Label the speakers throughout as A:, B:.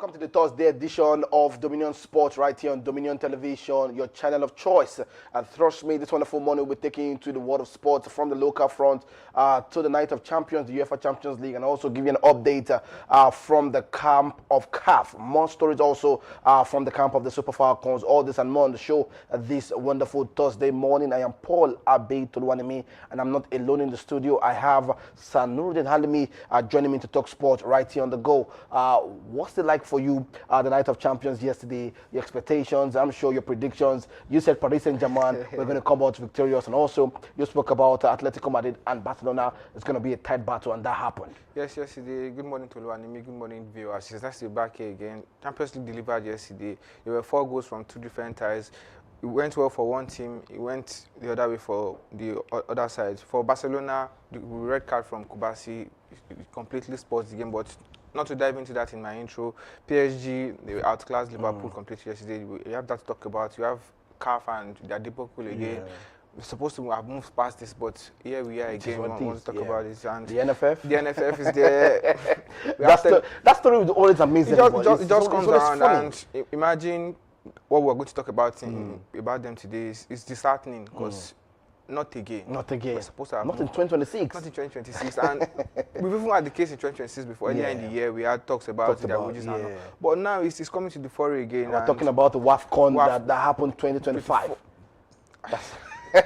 A: welcome to the Thursday edition of Dominion Sports right here on Dominion Television, your channel of choice. And trust me, this wonderful morning we'll be taking you to the world of sports from the local front to the night of champions, the UEFA Champions League, and also give you an update from the camp of CAF. More stories also from the camp of the Super Falcons. All this and more on the show this wonderful Thursday morning. I am Paul Abe Toluwanimi, and I'm not alone in the studio. I have Sanuruddin Halimi joining me to talk sport right here on the go. What's it like for you the night of champions yesterday? Your expectations, I'm sure your predictions. You said Paris Saint-Germain we're going to come out victorious, and also you spoke about Atletico Madrid and Barcelona. It's going to be a tight battle, and that happened.
B: Yes, yesterday. Good morning to Luanimi. Good morning, viewers. It's nice to be back here again. Champions League delivered yesterday. There were 4 goals from 2 different ties. It went well for one team. It went the other way for the other side. For Barcelona, the red card from Kubasi completely spoils the game, but not to dive into that in my intro. PSG, they outclassed Liverpool completely yesterday. We have that to talk about. You have CAF and their debacle again. We're supposed to have moved past this, but here we are again. We want to talk about this. And
A: the NFF?
B: The NFF is there.
A: that story is always amazing.
B: It just comes around, and imagine what we're going to talk about about them today is disheartening, because not again.
A: Not again.
B: We're supposed to have
A: not in 2026.
B: Not in 2026. And we've even had the case in 2026 before. Earlier in the year, we had talks about their wages and all. But now it's coming to the fore again.
A: We're talking about the WAFCON that happened 2025.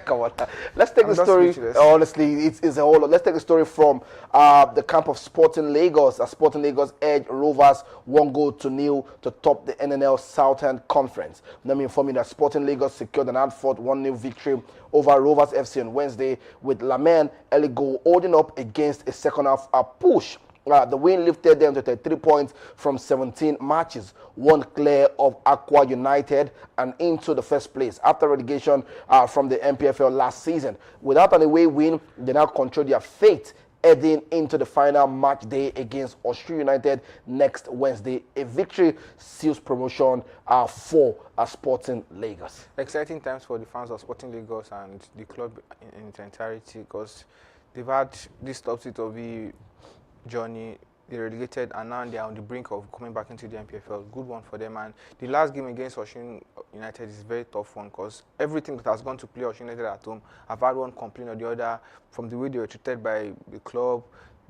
A: Come on. Let's take the story. Honestly, it's a whole lot. Let's take the story from the camp of Sporting Lagos. Sporting Lagos edged Rovers 1-0 to top the NNL Southern Conference. Let me inform you that Sporting Lagos secured an hard-fought 1-0 victory over Rovers FC on Wednesday, with Lamen Eligo holding up against a second-half push. The win lifted them to 33 points from 17 matches, one clear of Aqua United and into the first place after relegation from the MPFL last season. Without an away win, they now control their fate heading into the final match day against Osun United next Wednesday. A victory seals promotion for Sporting Lagos.
B: Exciting times for the fans of Sporting Lagos and the club in its entirety, because they've had this topsy-turvy journey. They relegated, and now they are on the brink of coming back into the MPFL. Good one for them. And the last game against Osun United is a very tough one, because everything that has gone to play Osun United at home, I've had one complaint or the other, from the way they were treated by the club,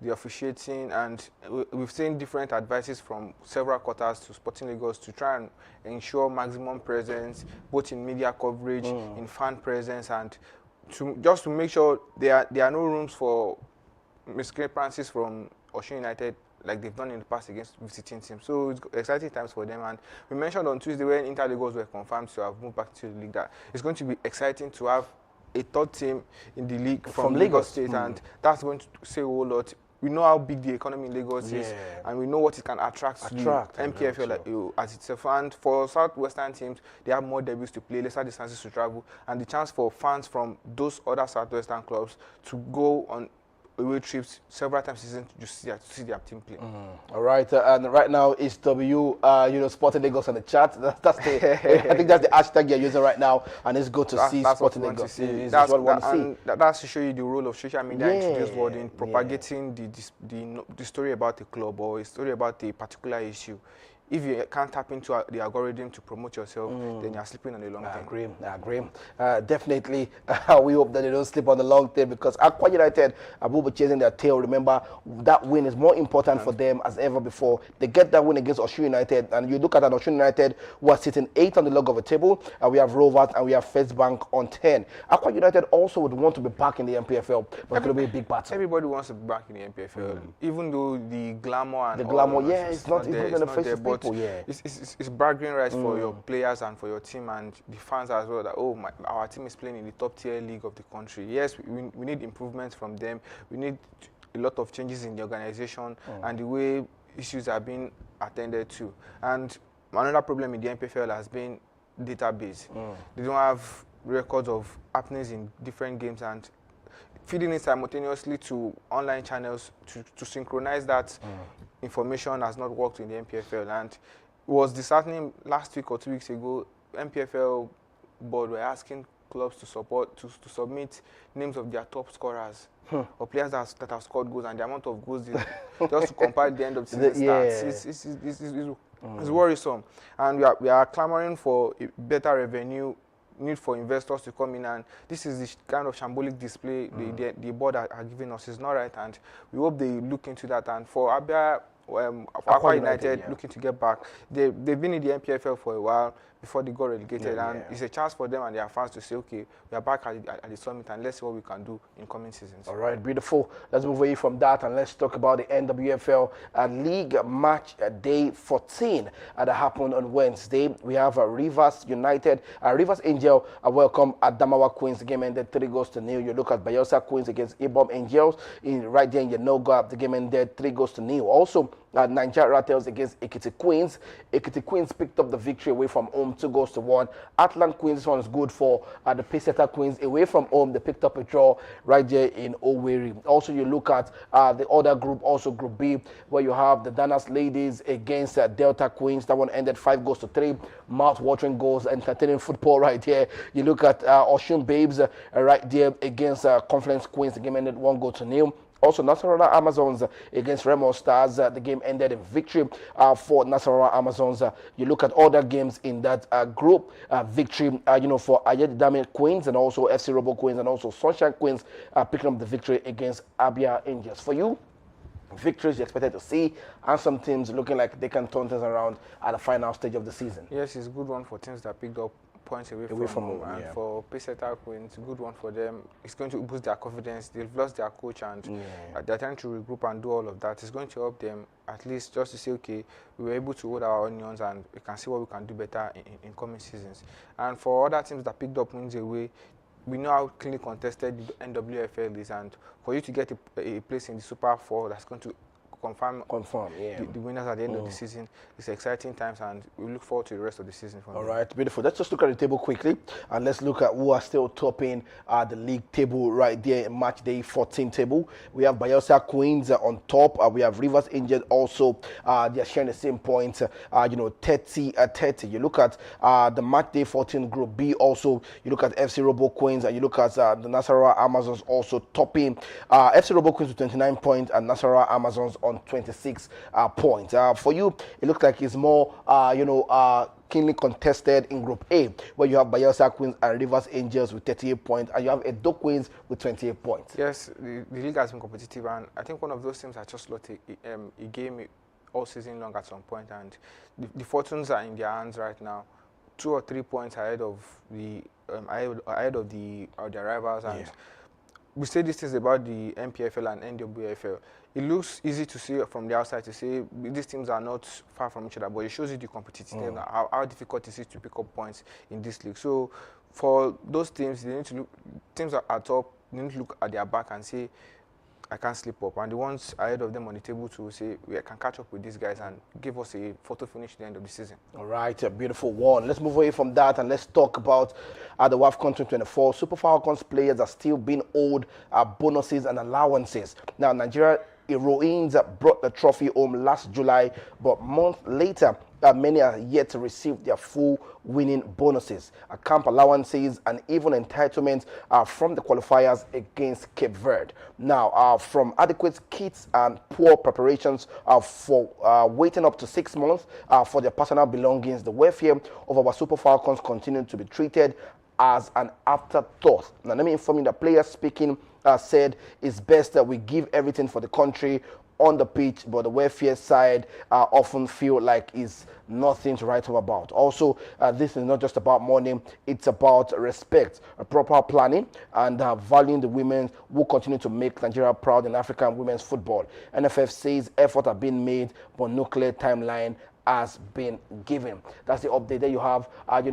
B: the officiating, and we've seen different advices from several quarters to Sporting Lagos to try and ensure maximum presence, both in media coverage, in fan presence, and just to make sure there are no rooms for miscreancies from Osun United, like they've done in the past against visiting teams. So it's exciting times for them. And we mentioned on Tuesday, when Inter Lagos were confirmed to have moved back to the league, that it's going to be exciting to have a third team in the league from Lagos State, and that's going to say a whole lot. We know how big the economy in Lagos is, and we know what it can attract to the MPFL as itself. And for Southwestern teams, they have more debuts to play, lesser distances to travel, and the chance for fans from those other Southwestern clubs to go on away trips several times season to see their team play.
A: All right, and right now it's Sporting Lagos on the chat. That's the I think that's the hashtag you're using right now, and it's good to see Sporting Lagos.
B: That's what we want to see. That's to show you the role of social media in today's world in propagating the story about the club or a story about a particular issue. If you can't tap into the algorithm to promote yourself, then you're sleeping on the long term.
A: I agree. Definitely, we hope that they don't sleep on the long term, because Aqua United will be chasing their tail. Remember, that win is more important for them as ever before. They get that win against Osun United, and you look at an Osun United who are sitting 8th on the log of the table. We have Rovers and we have First Bank on 10. Aqua United also would want to be back in the MPFL, but it's going to be a big battle.
B: Everybody wants to be back in the MPFL, even though the glamour and
A: it's not going to face people.
B: It's bargaining rights for your players and for your team and the fans as well, that our team is playing in the top tier league of the country. Yes, we need improvements from them. We need a lot of changes in the organization and the way issues are being attended to. And another problem in the MPFL has been database. They don't have records of happenings in different games, and feeding it simultaneously to online channels to synchronize that information has not worked in the MPFL. And it was disheartening last week or 2 weeks ago. MPFL board were asking clubs to submit names of their top scorers or players that have scored goals and the amount of goals just to compare the end of the season stats. It's worrisome, and we are clamoring for a better revenue, need for investors to come in, and this is the kind of shambolic display the board are giving us is not right, and we hope they look into that. And for Abia, Akwa United looking to get back, they've been in the NPFL for a while before they got relegated, and it's a chance for them and their fans to say, okay, we are back at the summit, and let's see what we can do in coming seasons.
A: All right, beautiful. Let's move away from that and let's talk about the NWFL League match day 14 that happened on Wednesday. We have Rivers United, Rivers Angel welcome Adamawa Queens. The game ended 3-0. You look at Bayelsa Queens against Ibom Angels right there in Yanoga. The game ended 3-0. Also, Nigeria Rattles against Ekiti Queens. Ekiti Queens picked up the victory away from home, 2-1. Atlant Queens, this one is good for the Payseta Queens. Away from home, they picked up a draw right there in Owerri. Also, you look at the other group, also Group B, where you have the Danas Ladies against Delta Queens. That one ended 5-3. Mouth-watering goals, entertaining football right here. You look at Oshun Babes right there against Confluence Queens. The game ended 1-0. Also, Nasarawa Amazons against Remo Stars. The game ended in victory for Nasarawa Amazons. You look at other games in that group, victory, for Ayedidame Queens and also FC Robo Queens and also Sunshine Queens picking up the victory against Abia Angels. For you, victories you expected to see, and some teams looking like they can turn things around at the final stage of the season.
B: Yes, it's a good one for teams that picked up points away from home, and for Payseta Queens, a good one for them. It's going to boost their confidence. They've lost their coach, and they're trying to regroup and do all of that. It's going to help them at least just to say, okay, we were able to hold our onions, and we can see what we can do better in coming seasons. And for other teams that picked up wins away, we know how cleanly contested the NWFL is, and for you to get a place in the Super 4 that's going to confirm the winners at the end of the season, it's exciting times, and we look forward to the rest of the season.
A: All right, beautiful. Let's just look at the table quickly, and let's look at who are still topping the league table right there in match day 14 table. We have Bayelsa Queens on top. We have Rivers Angels also. They are sharing the same points, 30-30. You look at the match day 14 group B also. You look at FC Robo Queens, and you look at the Nasarawa Amazons also topping. FC Robo Queens with 29 points and Nasarawa Amazons on 26 points. For you, it looks like it's more, keenly contested in Group A, where you have Bayelsa Queens and Rivers Angels with 38 points, and you have Edo Queens with 28 points.
B: Yes, the league has been competitive, and I think one of those teams has just lost a game all season long at some point, and the fortunes are in their hands right now. 2 or 3 points ahead of the their rivals, and we say these things about the NPFL and NWFL. It looks easy to see from the outside to say these teams are not far from each other, but it shows you the competitiveness, how difficult it is to pick up points in this league. So for those teams, they need to look, teams at top, they need to look at their back and say, I can't slip up. And the ones ahead of them on the table to say, we can catch up with these guys and give us a photo finish at the end of the season.
A: All right, a beautiful one. Let's move away from that and let's talk about the WAFCON 2024. Super Falcons players are still being owed bonuses and allowances. Now, Nigeria Heroines brought the trophy home last July, but months later, many are yet to receive their full winning bonuses, camp allowances, and even entitlements from the qualifiers against Cape Verde. Now, from adequate kits and poor preparations for waiting up to 6 months for their personal belongings, the welfare of our Super Falcons continue to be treated as an afterthought. Now, let me inform you that players speaking said it's best that we give everything for the country on the pitch, but the welfare side often feel like is nothing to write home about. Also, this is not just about money, it's about respect, proper planning, and valuing the women who continue to make Nigeria proud in African women's football. NFF says effort have been made, but no clear timeline has been given. That's the update. There you have,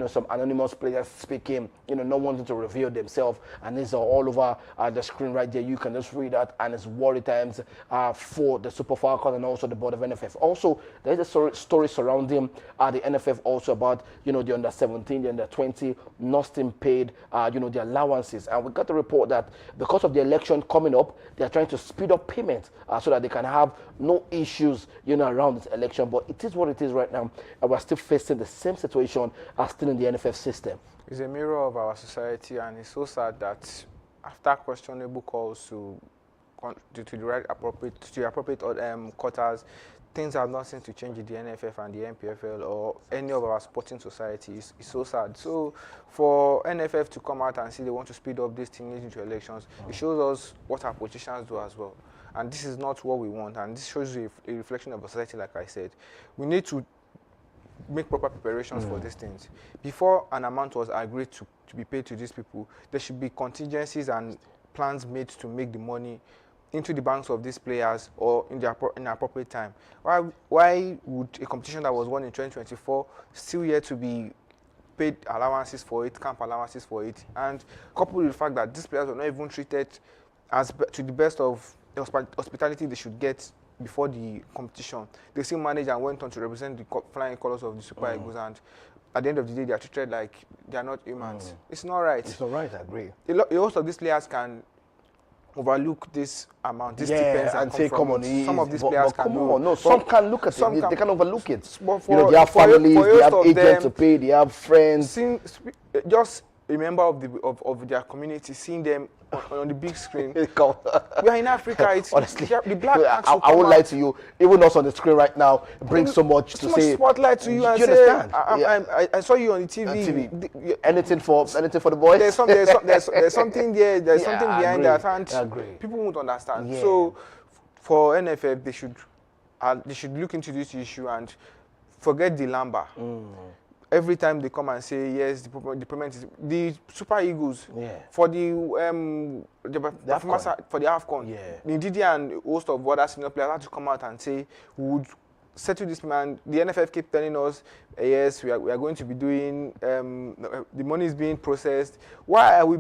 A: some anonymous players speaking, not wanting to reveal themselves, and these are all over the screen right there. You can just read that, and it's worry times for the Super Falcons and also the board of NFF. Also, there's a story surrounding the NFF also about, the under 17, the under 20, not still paid, the allowances. And we got the report that because of the election coming up, they're trying to speed up payment so that they can have no issues, around this election. But it is what it is right now, and we're still facing the same situation as still in the NFF system.
B: It's a mirror of our society, and it's so sad that after questionable calls to the appropriate quarters, things have not seemed to change in the NFF and the NPFL or any of our sporting societies. It's so sad. So for NFF to come out and say they want to speed up this thing leading to elections, it shows us what our politicians do as well. And this is not what we want. And this shows you a reflection of a society, like I said. We need to make proper preparations for these things. Before an amount was agreed to be paid to these people, there should be contingencies and plans made to make the money into the banks of these players or in an appropriate time. Why would a competition that was won in 2024 still yet to be paid allowances for it, camp allowances for it, and coupled with the fact that these players were not even treated as to the best of the hospitality they should get before the competition. They still managed and went on to represent the flying colors of the Super Eagles, and at the end of the day, they are treated like they are not humans. It's not right.
A: It's not right, I agree.
B: A host of these players can overlook this amount, this depends,
A: and say, come on,
B: some of these players can
A: come on, no, some can look at it, they can overlook it.
B: For,
A: you know, they have families, they have agents to pay, they have friends.
B: Just a member of their community, seeing them on the big screen. We are in Africa. It's honestly, the black
A: I won't lie to you. Even us on the screen right now, it brings so much to say.
B: Spotlight to you and say, I saw you on the TV.
A: Anything for the boys.
B: There's something there. There's something behind that, and people won't understand. Yeah. So, for NFF, they should look into this issue and forget the Lamba. Every time they come and say, yes, the payment is the Super Eagles for the AFCON. Ndidi and host of other senior players had to come out and say, we would settle this man. The NFF keep telling us, yes, we are going to be doing, the money is being processed. Why are we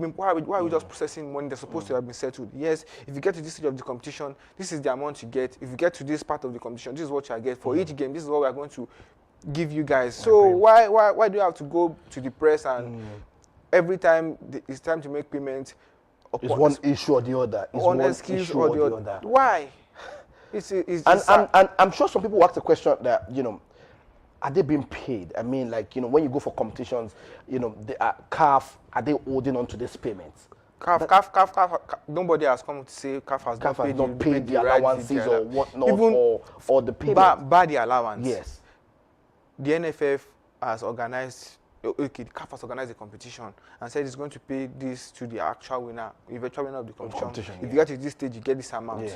B: just processing money that's supposed to have been settled? Yes, if you get to this stage of the competition, this is the amount you get. If you get to this part of the competition, this is what you get. For each game, this is what we are going to give you guys. So why do you have to go to the press and every time it's time to make payment?
A: It's one issue or the other. It's one issue or the other.
B: Why?
A: And I'm sure some people ask the question that, you know, are they being paid? I mean, like, you know, when you go for competitions, you know, CAF, are they holding on to this payment?
B: CAF, nobody has come to say CAF has not paid
A: the allowances or whatnot, or the payment.
B: By the allowance.
A: Yes.
B: The NFF has organized, CAF has organized a competition and said it's going to pay this to the actual winner, eventual winner of the competition. If you get to this stage, you get this amount.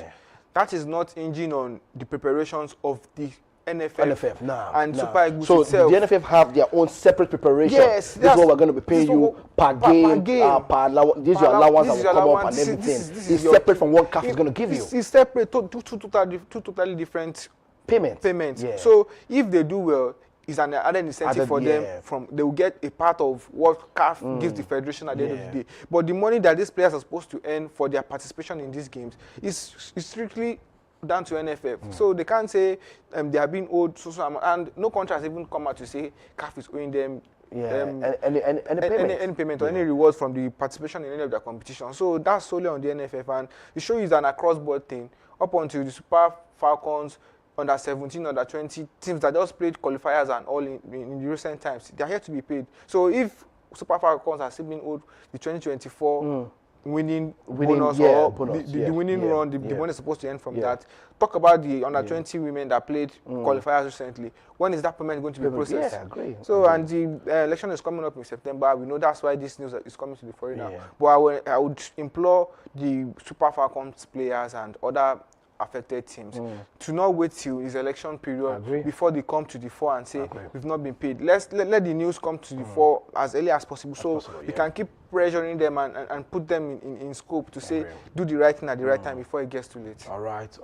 B: That is not hinging on the preparations of the NFF and Super Eagles
A: so
B: itself.
A: The NFF have their own separate preparation.
B: Yes,
A: this is what we're going to be paying you per game. This is your allowance that will come up and everything. It's separate from what CAF is going to give you.
B: It's separate, two totally different payments. So if they do well, it's an added incentive for them. They will get a part of what CAF gives the federation at the end of the day. But the money that these players are supposed to earn for their participation in these games is strictly down to NFF. So they can't say they are being owed and no country has even come out to say CAF is owing them any payment or any rewards from the participation in any of their competitions. So that's solely on the NFF, and the show is an across-board thing up until the Super Falcons, under 17, under 20 teams that just played qualifiers and all in the recent times. They are here to be paid. So if Super Falcons are still being owed the 2024 winning bonus or the winning run, the money is supposed to end from that. Talk about the under 20 women that played qualifiers recently. When is that payment going to be processed?
A: Yeah, I agree.
B: So, and the election is coming up in September. We know that's why this news is coming to the fore now. But I would implore the Super Falcons players and other affected teams to not wait till his election period before they come to the fore and say we've not been paid. Let the news come to the fore as early as possible, we can keep pressuring them and put them in scope to say do the right thing at the right time before it gets too late.
A: All right.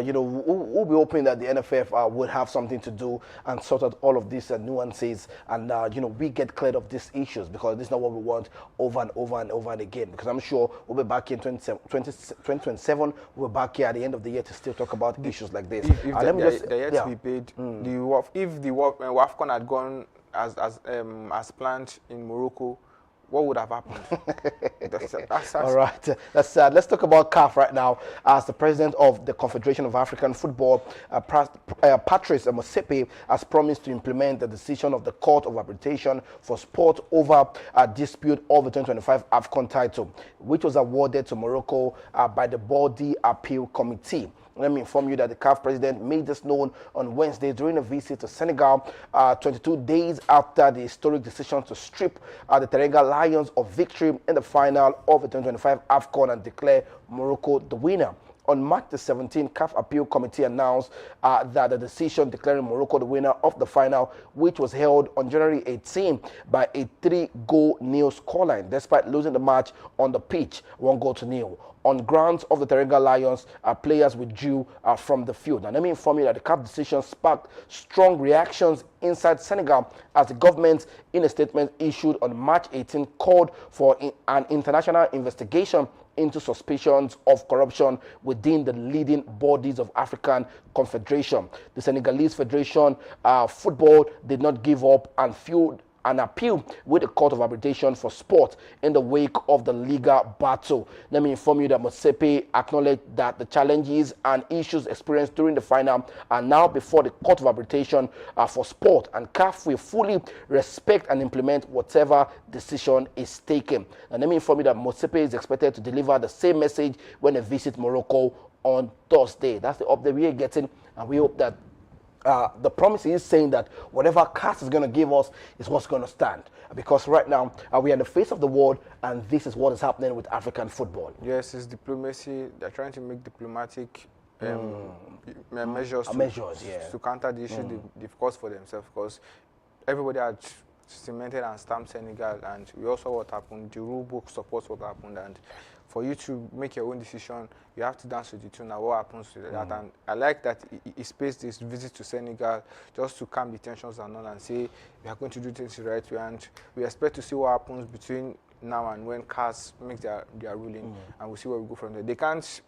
A: You know, we'll be hoping that the NFF would have something to do and sort out all of these nuances, and you know, we get cleared of these issues, because this is not what we want over and over and over and again. Because I'm sure we'll be back here in 2027. We're back here at the end of the year to still talk about issues like this.
B: If they're yet to be paid, if the WAFCON had gone as planned in Morocco, what would have happened? That's
A: all right, that's sad. Let's talk about CAF right now. As the president of the Confederation of African Football, Patrice Motsepe, has promised to implement the decision of the Court of Arbitration for Sport over a dispute of the 2025 AFCON title, which was awarded to Morocco by the Body Appeal Committee. Let me inform you that the CAF president made this known on Wednesday during a visit to Senegal, 22 days after the historic decision to strip the Teranga Lions of victory in the final of the 2025 AFCON and declare Morocco the winner. On March the 17th, CAF Appeal Committee announced that the decision declaring Morocco the winner of the final, which was held on January 18 by a 3-goal nil scoreline, despite losing the match on the pitch, 1-0. On grounds of the Teranga Lions, players withdrew from the field. And let me inform you that the CAF decision sparked strong reactions inside Senegal as the government, in a statement issued on March 18, called for an international investigation into suspicions of corruption within the leading bodies of African Confederation. The Senegalese Federation Football did not give up and fueled an appeal with the Court of Arbitration for Sport in the wake of the Liga battle. Let me inform you that Motsepe acknowledged that the challenges and issues experienced during the final are now before the Court of Arbitration for Sport, and CAF will fully respect and implement whatever decision is taken. And let me inform you that Motsepe is expected to deliver the same message when they visit Morocco on Thursday. That's the update we are getting, and we hope that the promise is saying that whatever CAF is going to give us is what's going to stand. Because right now, we are in the face of the world, and this is what is happening with African football.
B: Yes, it's diplomacy. They're trying to make diplomatic measures to counter the issue they've caused for themselves. Because everybody had cemented and stamped Senegal, and we also what happened. The rule book supports what happened, and for you to make your own decision, you have to dance with the tune. Now, what happens to that? And I like that he spaced this visit to Senegal just to calm the tensions and all, and say we are going to do things the right way, and we expect to see what happens between now and when CAS makes their ruling, and we'll see where we go from there. They can't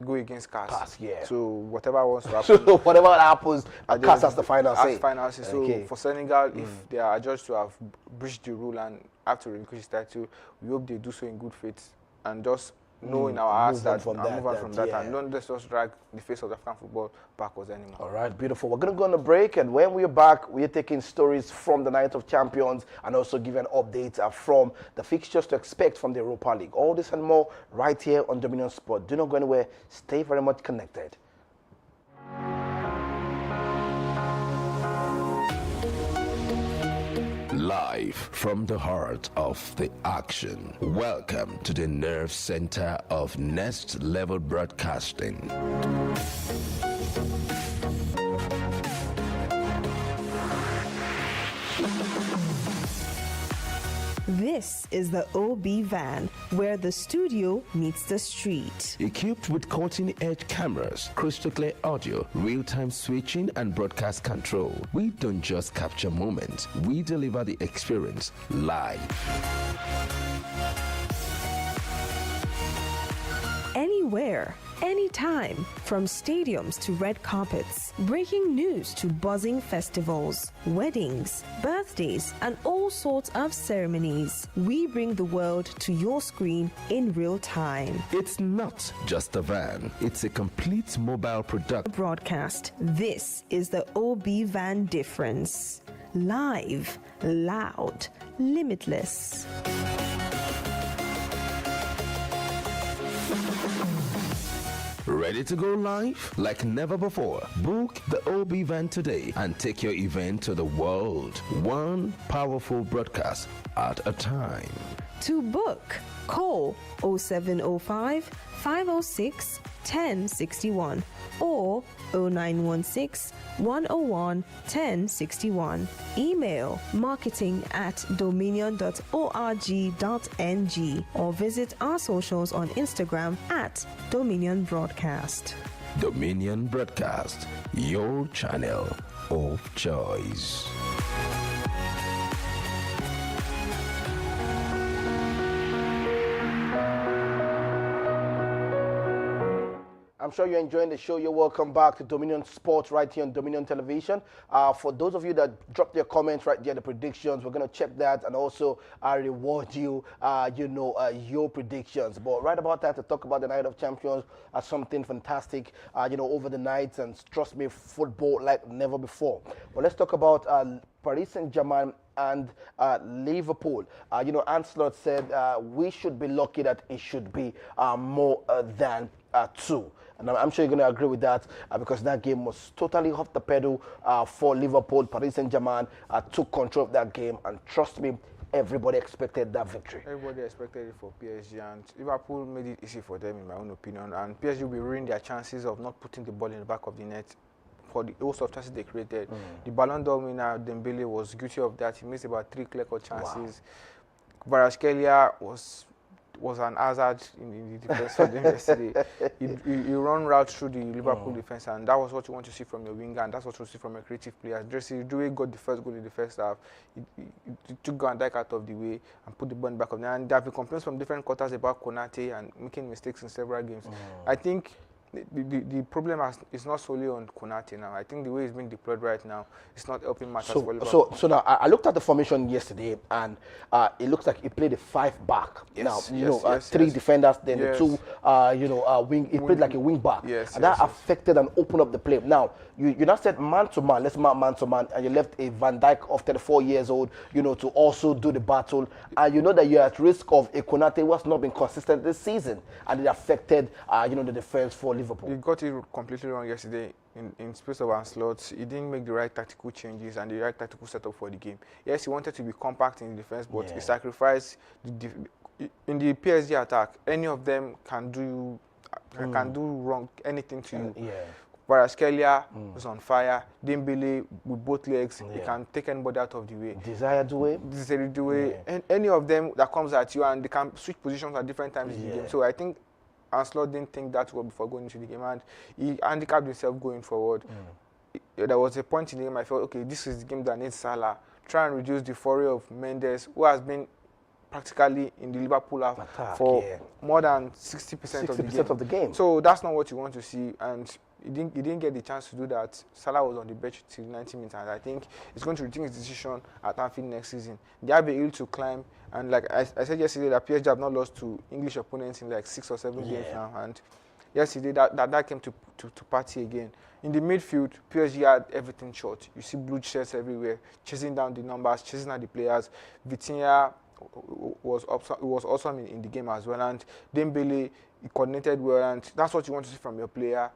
B: go against CAS. So whatever wants to happen.
A: So whatever happens, CAS has the final say.
B: So for Senegal, if they are judged to have breached the rule and have to relinquish the title, we hope they do so in good faith and just know in our hearts that move on from that and don't let us drag the face of African football backwards anymore.
A: All right, beautiful. We're going to go on a break, and when we're back, we're taking stories from the Night of Champions and also give an update from the fixtures to expect from the Europa League. All this and more right here on Dominion Sport. Do not go anywhere. Stay very much connected.
C: Live from the heart of the action. Welcome to the nerve center of Next Level Broadcasting.
D: This is the OB van, where the studio meets the street.
C: Equipped with cutting-edge cameras, crystal clear audio, real-time switching, and broadcast control, we don't just capture moments, we deliver the experience live.
D: Anywhere, anytime, from stadiums to red carpets, breaking news to buzzing festivals, weddings, birthdays, and all sorts of ceremonies. We bring the world to your screen in real time.
C: It's not just a van, it's a complete mobile product.
D: Broadcast. This is the OB van difference. Live, loud, limitless.
C: Ready to go live like never before? Book the OB van today and take your event to the world. One powerful broadcast at a time.
D: To book, call 0705 506 1061 or 0916 101 1061. Email marketing@dominion.org.ng or visit our socials on Instagram @Dominion Broadcast.
C: Dominion Broadcast, your channel of choice.
A: I'm sure you're enjoying the show. You're welcome back to Dominion Sports right here on Dominion Television. For those of you that dropped their comments right there, the predictions, we're going to check that and also reward you, your predictions. But right about that, to talk about the Night of Champions, something fantastic, over the night, and trust me, football like never before. But let's talk about Paris Saint-Germain and Liverpool. Ancelotti said we should be lucky that it should be more than 2. And I'm sure you're going to agree with that because that game was totally off the pedal for Liverpool. Paris Saint-Germain took control of that game, and trust me, everybody expected that victory.
B: Everybody expected it for PSG, and Liverpool made it easy for them, in my own opinion. And PSG will be ruining their chances of not putting the ball in the back of the net for the host of chances they created. The Ballon d'Or winner, Dembele, was guilty of that. He missed about 3 clear-cut chances. Wow. Kvaratskhelia was an hazard in the defense for them yesterday. He run route through the Liverpool defense, and that was what you want to see from your winger, and that's what you see from your creative players. Jesse Doué got the first goal in the first half. He took Van Dijk out of the way and put the ball back of them. And there have been complaints from different quarters about Konate and making mistakes in several games. I think the problem is not solely on Konate now. I think the way he's being deployed right now is not helping matters for Liverpool.
A: So now I looked at the formation yesterday, and it looks like he played a 5-back.
B: Yes,
A: now 3 defenders, then the 2 wing. He played like a wing back, and that affected and opened up the play. Now you now said man to man. Let's mark man to man, and you left a Van Dijk of 34 years old, to also do the battle, and you know that you're at risk of a Konate who has not been consistent this season, and it affected the defense for Liverpool.
B: He got it completely wrong yesterday in space of Ancelotti. He didn't make the right tactical changes and the right tactical setup for the game. Yes, he wanted to be compact in the defense, but he sacrificed in the PSG attack. Any of them can do wrong anything to you. Kvaratskhelia was on fire. Dembele with both legs, he can take anybody out of the way.
A: Desire Doué.
B: And any of them that comes at you, and they can switch positions at different times in the game. So I think Ancelotti didn't think that well before going into the game, and he handicapped himself going forward. There was a point in the game I felt, okay, this is the game that needs Salah. Try and reduce the fury of Mendes, who has been practically in the Liverpool half for more than 60%
A: of the game.
B: So that's not what you want to see, and he didn't get the chance to do that. Salah was on the bench till 90 minutes, and I think he's going to rethink his decision at Anfield next season. They have a hill to climb, and like I said yesterday, that PSG have not lost to English opponents in like 6 or 7 games now, and yesterday that came to party again. In the midfield, PSG had everything short. You see blue shirts everywhere, chasing down the numbers, chasing out the players. Vitinha was awesome in the game as well, and Dembele coordinated well, and that's what you want to see from your player.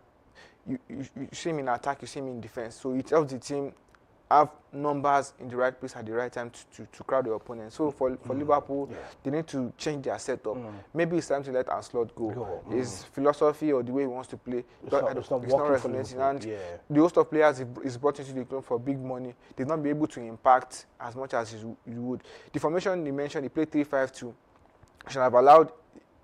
B: You see him in attack, you see him in defense. So it helps the team have numbers in the right place at the right time to crowd the opponent. So for Liverpool, they need to change their setup. Maybe it's time to let Ancelotti go. His philosophy or the way he wants to play, it's not resonating. And the host of players is brought into the club for big money. They've not been able to impact as much as you would. The formation he mentioned, he played 3-5-2. Should have allowed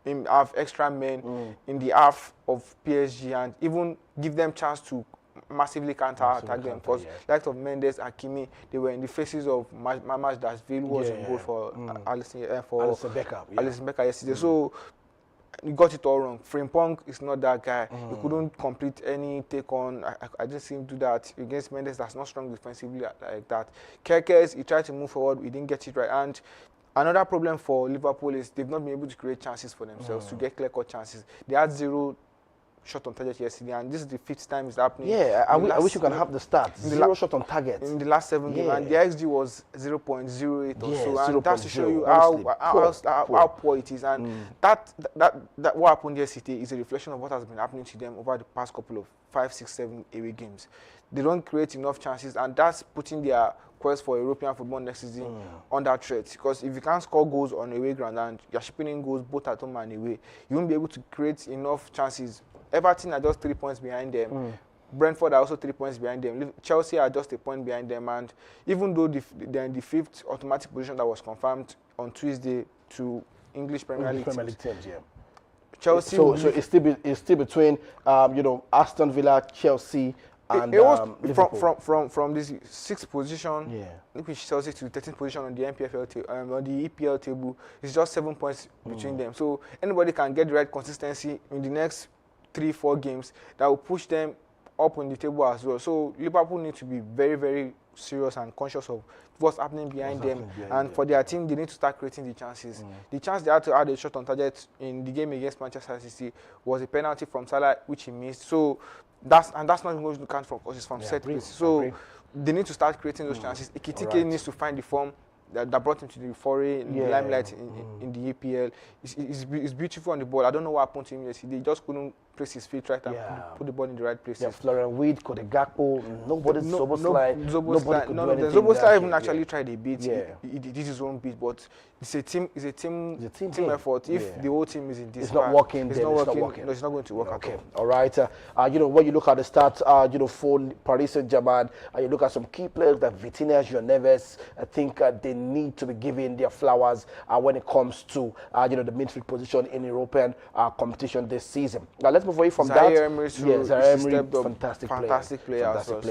B: him have extra men in the half of PSG and even give them chance to massively counter-attack them, because like of Mendes, Hakimi, they were in the faces of Mamadashvili, who was in goal for
A: Alisson
B: Becker yesterday. So he got it all wrong. Frimpong is not that guy. He couldn't complete any take-on. I didn't see him do that against Mendes. That's not strong defensively like that. Kerkez, he tried to move forward. He didn't get it right. And another problem for Liverpool is they've not been able to create chances for themselves, to get clear-cut chances. They had 0 shot on target yesterday, and this is the 5th time it's happening.
A: I wish you can have the stats. 0 shot on target
B: in the last 7 games, and the XG was 0.08 or so, and that's to show you how poor it is. And that what happened yesterday is a reflection of what has been happening to them over the past couple of 5, 6, 7 away games. They don't create enough chances, and that's putting their quest for European football next season under threat. Because if you can't score goals on away ground and you're shipping in goals both at home and away, you won't be able to create enough chances. Everton are just 3 points behind them. Brentford are also 3 points behind them. Chelsea are just a point behind them. And even though they're in the 5th automatic position that was confirmed on Tuesday to English Premier League teams, Chelsea.
A: So it's still between Aston Villa, Chelsea, and
B: Liverpool. From this 6th position, which Chelsea to 13th position on the NPFL on the EPL table, it's just 7 points between them. So anybody can get the right consistency in the next 3-4 games that will push them up on the table as well. So Liverpool need to be very, very serious and conscious of what's happening behind them. And for their team, they need to start creating the chances. The chance they had to add a shot on target in the game against Manchester City was a penalty from Salah, which he missed. So that's not even going to count from set piece. So they need to start creating those chances. Ekitike needs to find the form that brought him to the foreign limelight in the EPL. It's beautiful on the ball. I don't know what happened to him yesterday. He just couldn't place his feet right and put the ball in the right places.
A: Yeah, Florian Wirtz, Cody Gakpo, Szoboszlai.
B: Szoboszlai even actually tried a bit. He did his own bit, but it's a team effort. If the whole team is in this,
A: it's not working.
B: It's not working. No, it's not going to work at all.
A: All right. When you look at the stats, for Paris Saint-Germain, you look at some key players like Vitinha, João Neves. I think they need to be given their flowers when it comes to the midfield position in European competition this season. Now let's move away from
B: Zaire Emery,
A: fantastic
B: player. So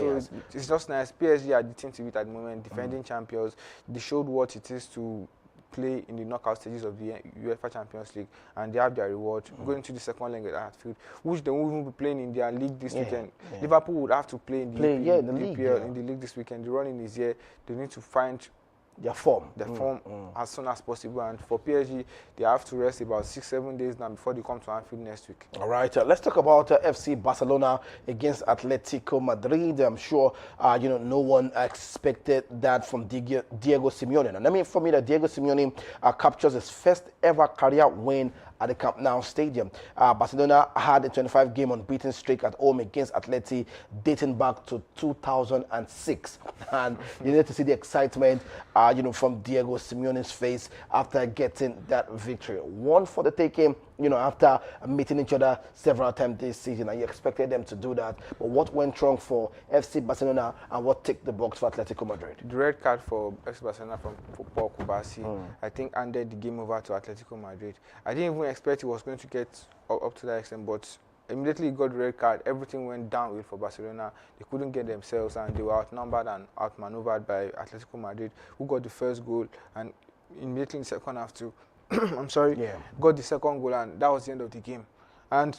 B: it's just nice. PSG are the team to beat at the moment, defending champions. They showed what it is to play in the knockout stages of the UEFA Champions League, and they have their reward going to the second leg at Anfield, which they won't even be playing in their league this weekend. Liverpool would have to play in the league this weekend. The running is here. They need to find
A: their form
B: as soon as possible, and for PSG they have to rest about 6-7 days now before they come to Anfield next week.
A: All right, let's talk about FC Barcelona against Atletico Madrid. I'm sure no one expected that from Diego Simeone. And for me that Diego Simeone captures his first ever career win at the Camp Nou Stadium. Barcelona had a 25-game unbeaten streak at home against Atleti dating back to 2006. And you need to see the excitement, from Diego Simeone's face after getting that victory. One for the taking, after meeting each other several times this season, and you expected them to do that. But what went wrong for FC Barcelona, and what ticked the box for Atletico Madrid?
B: The red card for FC Barcelona from Paul Kubasi, I think, handed the game over to Atletico Madrid. I didn't even expect he was going to get up to that extent, but immediately he got the red card, everything went downhill for Barcelona. They couldn't get themselves, and they were outnumbered and outmaneuvered by Atletico Madrid, who got the first goal, and immediately in the second half too. Got the second goal, and that was the end of the game. And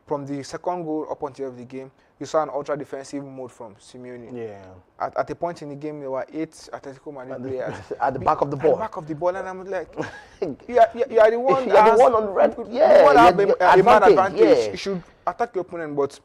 B: from the second goal up until the end of the game, you saw an ultra defensive mode from Simeone.
A: Yeah.
B: At a point in the game, there were 8 Atletico Madrid players
A: at the back of the ball.
B: At the back of the ball, and I'm like, you are the one.
A: You are the one on red.
B: Yeah, you have a man advantage. Yeah. You should attack your opponent, but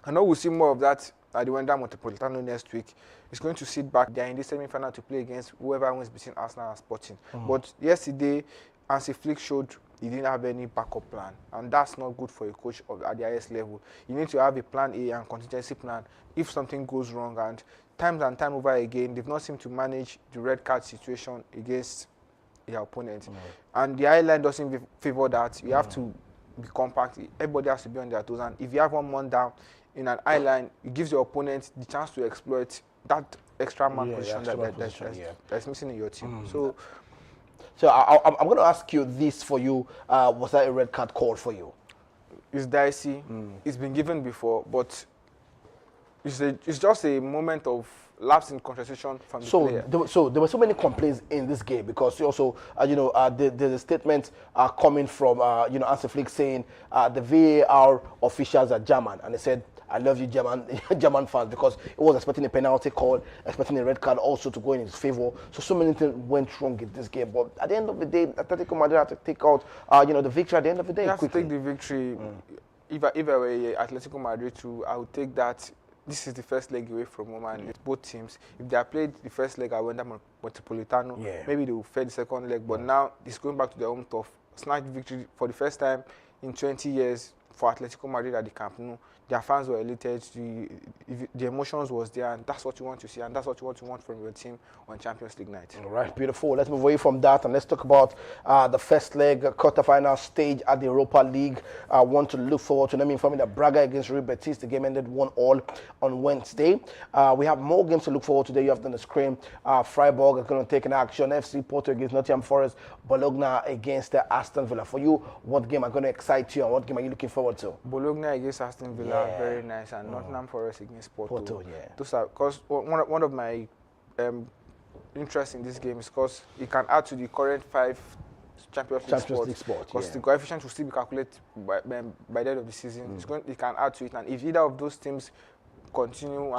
B: I know we'll see more of that at the Wanda Metropolitano next week. It's going to sit back. They are in the semi-final to play against whoever wins between Arsenal and Sporting. But yesterday, Hansi Flick showed he didn't have any backup plan, and that's not good for a coach at the highest level. You need to have a plan A and contingency plan if something goes wrong, and time over again, they've not seemed to manage the red card situation against their opponent. And the high line doesn't favor that. You have to be compact. Everybody has to be on their toes, and if you have one man down in an high line, it gives your opponent the chance to exploit that extra man position that's missing in your team.
A: So I'm going to ask you this for you. Was that a red card call for you?
B: It's dicey. It's been given before, but it's just a moment of lapse in concentration from the player.
A: There were so many complaints in this game, because also, there's a statement coming from, Hansi Flick saying the VAR officials are German, and they said, I love you, German fans, because it was expecting a penalty call, expecting a red card also to go in his favor. So many things went wrong in this game. But at the end of the day, Atletico Madrid had to take out, the victory at the end of the day.
B: You have to take the victory. If I were Atletico Madrid too, I would take that. This is the first leg away from home, and both teams, if they had played the first leg at Wanda Metropolitano, maybe they would fare the second leg. But now it's going back to their home turf. Snatch victory for the first time in 20 years for Atletico Madrid at the Camp Nou. Their fans were elated, the emotions was there, and that's what you want to see, and that's what you want from your team on Champions League night.
A: All right, beautiful. Let's move away from that, and let's talk about the first leg, quarterfinal stage at the Europa League. I want to look forward to them informing that Braga against Real Betis, the game ended 1-1 on Wednesday. We have more games to look forward to. There you have on the screen. Freiburg are going to take an action. FC Porto against Nottingham Forest. Bologna against Aston Villa. For you, what game are going to excite you, and what game are you looking forward to?
B: Bologna against Aston Villa. Very nice, and Nottingham Forest against Porto. Those are, because one of my interests in this game is because it can add to the current 5 Champions League sport. Because the coefficient will still be calculated by the end of the season. It can add to it, and if either of those teams continue.